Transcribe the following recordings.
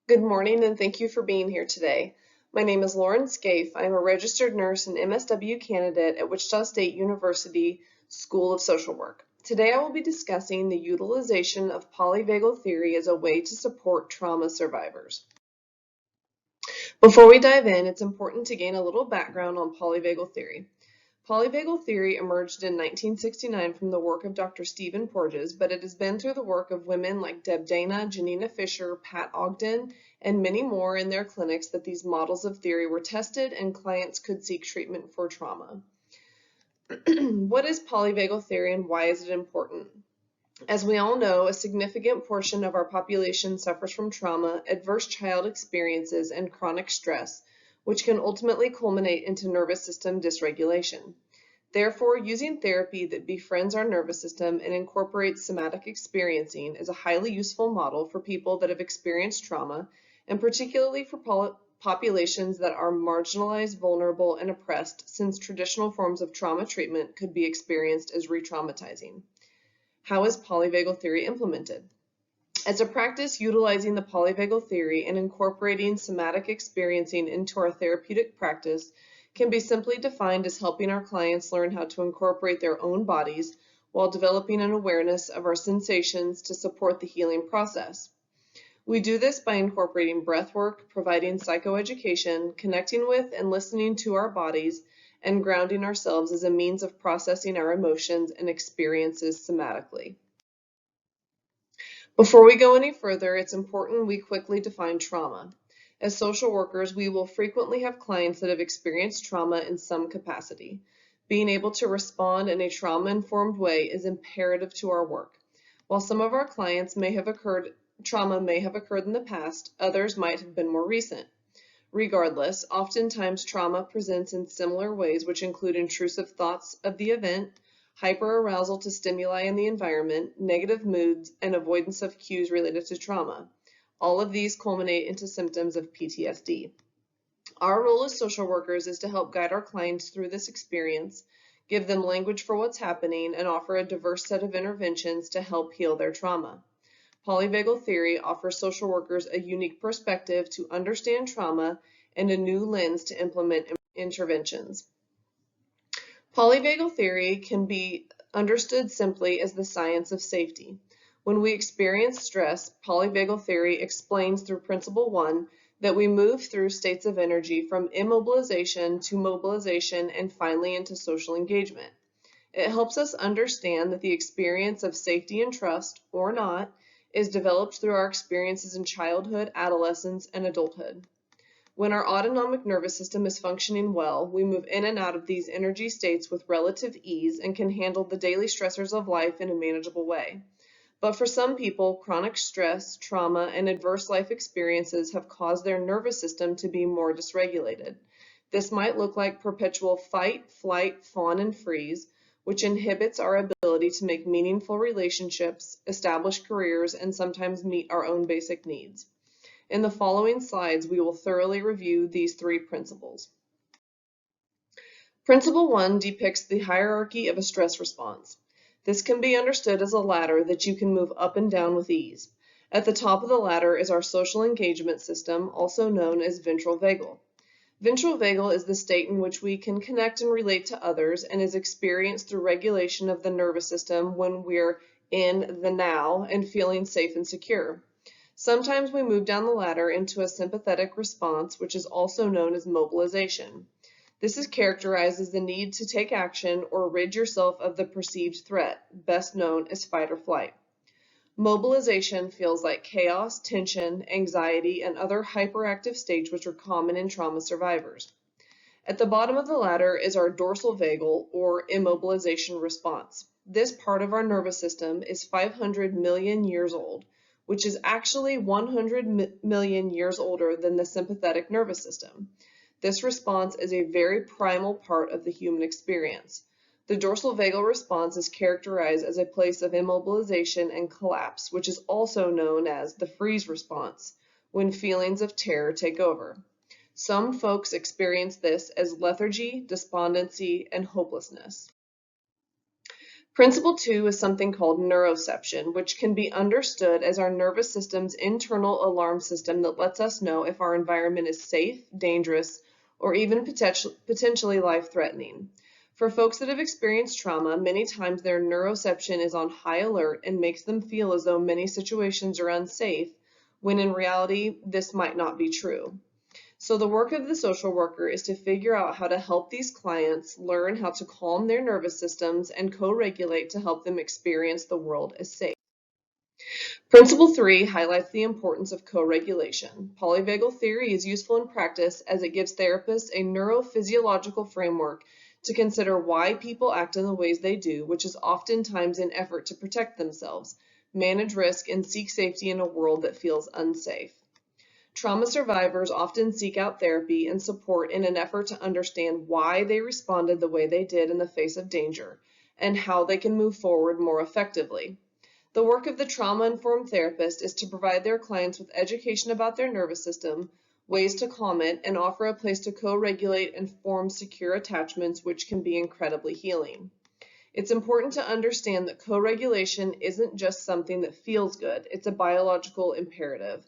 Good morning and thank you for being here today. My name is Lauren Scaife. I'm a registered nurse and MSW candidate at Wichita State University School of Social Work. Today I will be discussing the utilization of polyvagal theory as a way to support trauma survivors. Before we dive in, it's important to gain a little background on polyvagal theory. Polyvagal theory emerged in 1969 from the work of Dr. Stephen Porges, but it has been through the work of women like Deb Dana, Janina Fisher, Pat Ogden, and many more in their clinics that these models of theory were tested and clients could seek treatment for trauma. What is polyvagal theory and why is it important? As we all know, a significant portion of our population suffers from trauma, adverse child experiences, and chronic stress, which can ultimately culminate into nervous system dysregulation. Therefore, using therapy that befriends our nervous system and incorporates somatic experiencing is a highly useful model for people that have experienced trauma, and particularly for populations that are marginalized, vulnerable, and oppressed, since traditional forms of trauma treatment could be experienced as re-traumatizing. How is polyvagal theory implemented? As a practice utilizing the polyvagal theory and incorporating somatic experiencing into our therapeutic practice can be simply defined as helping our clients learn how to incorporate their own bodies while developing an awareness of our sensations to support the healing process. We do this by incorporating breath work, providing psychoeducation, connecting with and listening to our bodies, and grounding ourselves as a means of processing our emotions and experiences somatically. Before we go any further, it's important we quickly define trauma. As social workers, we will frequently have clients that have experienced trauma in some capacity. Being able to respond in a trauma-informed way is imperative to our work. While some of our clients trauma may have occurred in the past, others might have been more recent. Regardless, oftentimes trauma presents in similar ways, which include intrusive thoughts of the event, hyperarousal to stimuli in the environment, negative moods, and avoidance of cues related to trauma. All of these culminate into symptoms of PTSD. Our role as social workers is to help guide our clients through this experience, give them language for what's happening, and offer a diverse set of interventions to help heal their trauma. Polyvagal theory offers social workers a unique perspective to understand trauma and a new lens to implement interventions. Polyvagal theory can be understood simply as the science of safety. When we experience stress, polyvagal theory explains through Principle 1 that we move through states of energy from immobilization to mobilization and finally into social engagement. It helps us understand that the experience of safety and trust, or not, is developed through our experiences in childhood, adolescence, and adulthood. When our autonomic nervous system is functioning well, we move in and out of these energy states with relative ease and can handle the daily stressors of life in a manageable way. But for some people, chronic stress, trauma, and adverse life experiences have caused their nervous system to be more dysregulated. This might look like perpetual fight, flight, fawn, and freeze, which inhibits our ability to make meaningful relationships, establish careers, and sometimes meet our own basic needs. In the following slides, we will thoroughly review these three principles. Principle 1 depicts the hierarchy of a stress response. This can be understood as a ladder that you can move up and down with ease. At the top of the ladder is our social engagement system, also known as ventral vagal. Ventral vagal is the state in which we can connect and relate to others and is experienced through regulation of the nervous system when we're in the now and feeling safe and secure. Sometimes we move down the ladder into a sympathetic response, which is also known as mobilization. This is characterized as the need to take action or rid yourself of the perceived threat, best known as fight or flight. Mobilization feels like chaos, tension, anxiety, and other hyperactive states which are common in trauma survivors. At the bottom of the ladder is our dorsal vagal or immobilization response. This part of our nervous system is 500 million years old, which is actually 100 million years older than the sympathetic nervous system. This response is a very primal part of the human experience. The dorsal vagal response is characterized as a place of immobilization and collapse, which is also known as the freeze response, when feelings of terror take over. Some folks experience this as lethargy, despondency, and hopelessness. Principle 2 is something called neuroception, which can be understood as our nervous system's internal alarm system that lets us know if our environment is safe, dangerous, or even potentially life-threatening. For folks that have experienced trauma, many times their neuroception is on high alert and makes them feel as though many situations are unsafe, when in reality, this might not be true. So the work of the social worker is to figure out how to help these clients learn how to calm their nervous systems and co-regulate to help them experience the world as safe. Principle 3 highlights the importance of co-regulation. Polyvagal theory is useful in practice as it gives therapists a neurophysiological framework to consider why people act in the ways they do, which is oftentimes an effort to protect themselves, manage risk, and seek safety in a world that feels unsafe. Trauma survivors often seek out therapy and support in an effort to understand why they responded the way they did in the face of danger and how they can move forward more effectively. The work of the trauma-informed therapist is to provide their clients with education about their nervous system, ways to calm it, and offer a place to co-regulate and form secure attachments, which can be incredibly healing. It's important to understand that co-regulation isn't just something that feels good, it's a biological imperative.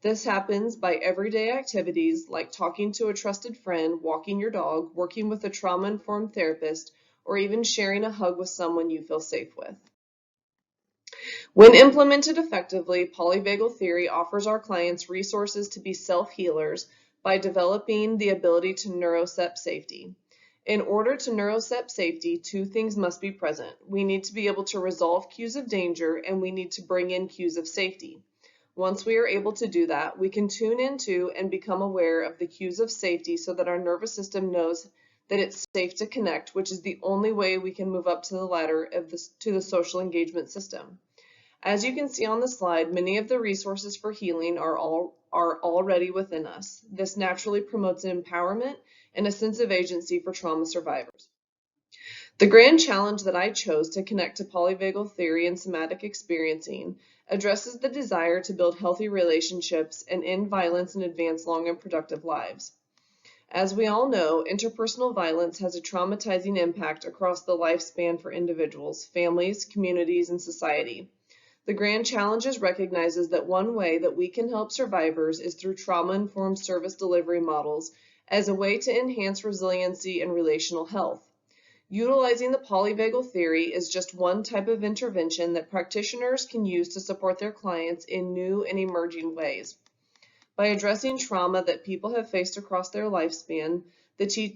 This happens by everyday activities like talking to a trusted friend, walking your dog, working with a trauma-informed therapist, or even sharing a hug with someone you feel safe with. When implemented effectively, polyvagal theory offers our clients resources to be self-healers by developing the ability to neurocept safety. In order to neurocept safety, two things must be present. We need to be able to resolve cues of danger, and we need to bring in cues of safety. Once we are able to do that, we can tune into and become aware of the cues of safety so that our nervous system knows that it's safe to connect, which is the only way we can move up to the ladder to the social engagement system. As you can see on the slide, many of the resources for healing are already within us. This naturally promotes an empowerment and a sense of agency for trauma survivors. The grand challenge that I chose to connect to polyvagal theory and somatic experiencing addresses the desire to build healthy relationships and end violence and advance long and productive lives. As we all know, interpersonal violence has a traumatizing impact across the lifespan for individuals, families, communities, and society. The grand challenge recognizes that one way that we can help survivors is through trauma-informed service delivery models as a way to enhance resiliency and relational health. Utilizing the polyvagal theory is just one type of intervention that practitioners can use to support their clients in new and emerging ways. By addressing trauma that people have faced across their lifespan,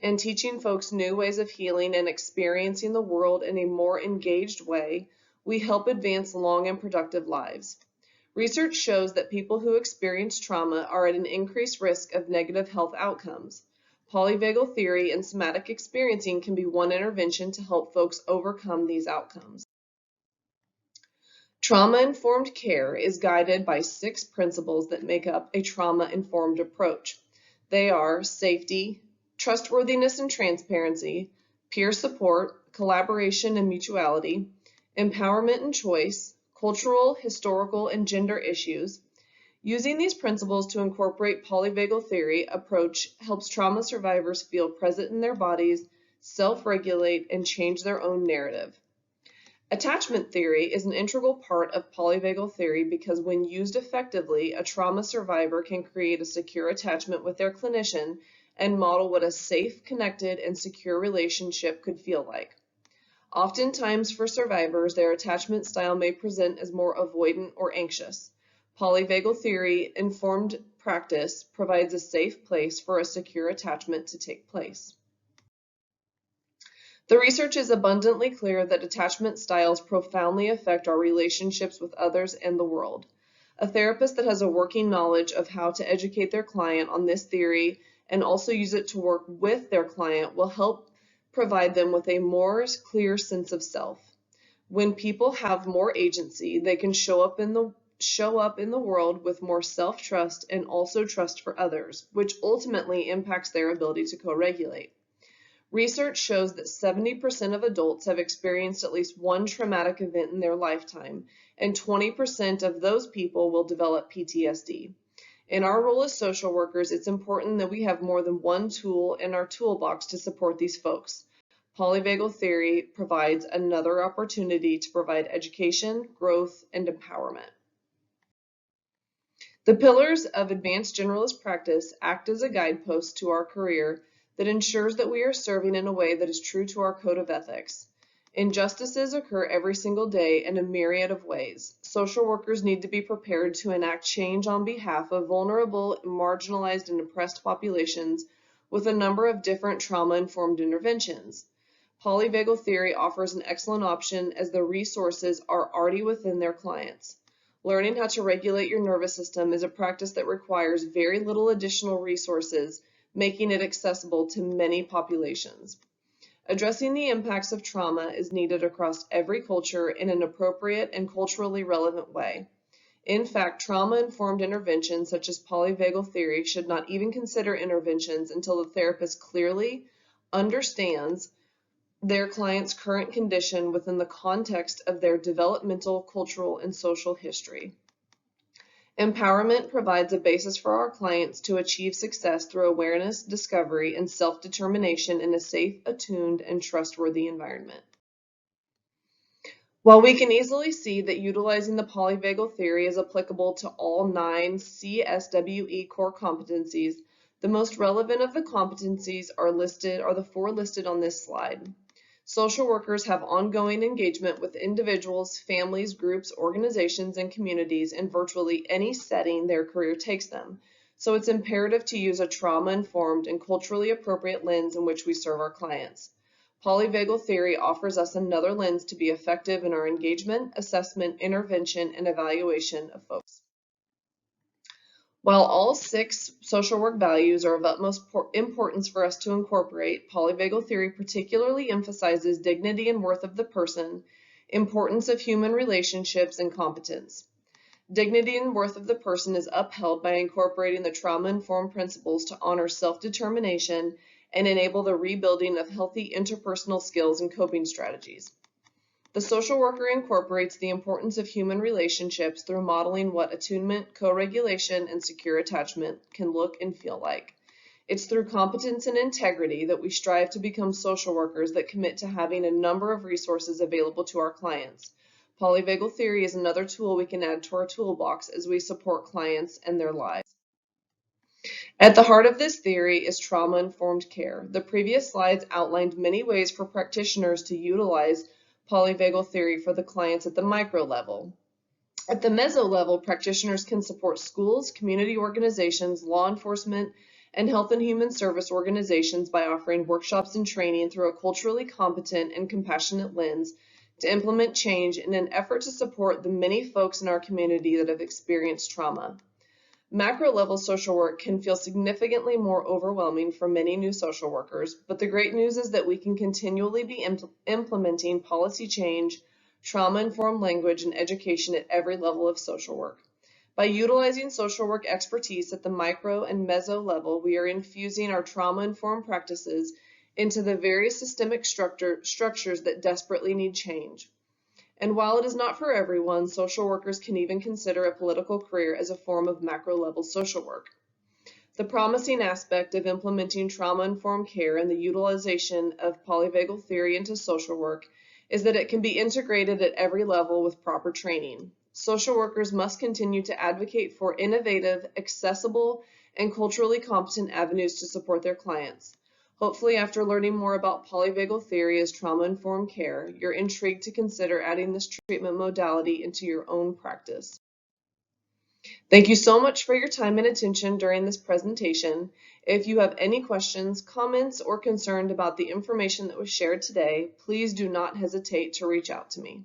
and teaching folks new ways of healing and experiencing the world in a more engaged way, we help advance long and productive lives. Research shows that people who experience trauma are at an increased risk of negative health outcomes. Polyvagal theory and somatic experiencing can be one intervention to help folks overcome these outcomes. Trauma-informed care is guided by 6 principles that make up a trauma-informed approach. They are safety, trustworthiness and transparency, peer support, collaboration and mutuality, empowerment and choice, cultural, historical, and gender issues. Using these principles to incorporate polyvagal theory approach helps trauma survivors feel present in their bodies, self-regulate, and change their own narrative. Attachment theory is an integral part of polyvagal theory because when used effectively, a trauma survivor can create a secure attachment with their clinician and model what a safe, connected, and secure relationship could feel like. Oftentimes for survivors, their attachment style may present as more avoidant or anxious. Polyvagal theory informed practice provides a safe place for a secure attachment to take place. The research is abundantly clear that attachment styles profoundly affect our relationships with others and the world. A therapist that has a working knowledge of how to educate their client on this theory and also use it to work with their client will help provide them with a more clear sense of self. When people have more agency, they can show up in the world with more self-trust and also trust for others, which ultimately impacts their ability to co-regulate. Research shows that 70% of adults have experienced at least one traumatic event in their lifetime, and 20% of those people will develop PTSD. In our role as social workers, it's important that we have more than one tool in our toolbox to support these folks. Polyvagal theory provides another opportunity to provide education, growth, and empowerment. The pillars of advanced generalist practice act as a guidepost to our career that ensures that we are serving in a way that is true to our code of ethics. Injustices occur every single day in a myriad of ways. Social workers need to be prepared to enact change on behalf of vulnerable, marginalized, and oppressed populations with a number of different trauma-informed interventions. Polyvagal theory offers an excellent option as the resources are already within their clients. Learning how to regulate your nervous system is a practice that requires very little additional resources, making it accessible to many populations. Addressing the impacts of trauma is needed across every culture in an appropriate and culturally relevant way. In fact, trauma-informed interventions such as polyvagal theory should not even consider interventions until the therapist clearly understands their client's current condition within the context of their developmental, cultural, and social history. Empowerment provides a basis for our clients to achieve success through awareness, discovery, and self-determination in a safe, attuned, and trustworthy environment. While we can easily see that utilizing the polyvagal theory is applicable to all 9 CSWE core competencies, the most relevant of the competencies are the 4 listed on this slide. Social workers have ongoing engagement with individuals, families, groups, organizations, and communities in virtually any setting their career takes them. So it's imperative to use a trauma-informed and culturally appropriate lens in which we serve our clients. Polyvagal theory offers us another lens to be effective in our engagement, assessment, intervention, and evaluation of folks. While all 6 social work values are of utmost importance for us to incorporate, polyvagal theory particularly emphasizes dignity and worth of the person, importance of human relationships, and competence. Dignity and worth of the person is upheld by incorporating the trauma-informed principles to honor self-determination and enable the rebuilding of healthy interpersonal skills and coping strategies. The social worker incorporates the importance of human relationships through modeling what attunement, co-regulation, and secure attachment can look and feel like. It's through competence and integrity that we strive to become social workers that commit to having a number of resources available to our clients. Polyvagal theory is another tool we can add to our toolbox as we support clients and their lives. At the heart of this theory is trauma-informed care. The previous slides outlined many ways for practitioners to utilize polyvagal theory for the clients at the micro level. At the meso level, practitioners can support schools, community organizations, law enforcement, and health and human service organizations by offering workshops and training through a culturally competent and compassionate lens to implement change in an effort to support the many folks in our community that have experienced trauma. Macro-level social work can feel significantly more overwhelming for many new social workers, but the great news is that we can continually be implementing policy change, trauma-informed language, and education at every level of social work. By utilizing social work expertise at the micro and meso level, we are infusing our trauma-informed practices into the various systemic structures that desperately need change. And while it is not for everyone, social workers can even consider a political career as a form of macro-level social work. The promising aspect of implementing trauma-informed care and the utilization of polyvagal theory into social work is that it can be integrated at every level with proper training. Social workers must continue to advocate for innovative, accessible, and culturally competent avenues to support their clients. Hopefully, after learning more about polyvagal theory as trauma-informed care, you're intrigued to consider adding this treatment modality into your own practice. Thank you so much for your time and attention during this presentation. If you have any questions, comments, or concerned about the information that was shared today, please do not hesitate to reach out to me.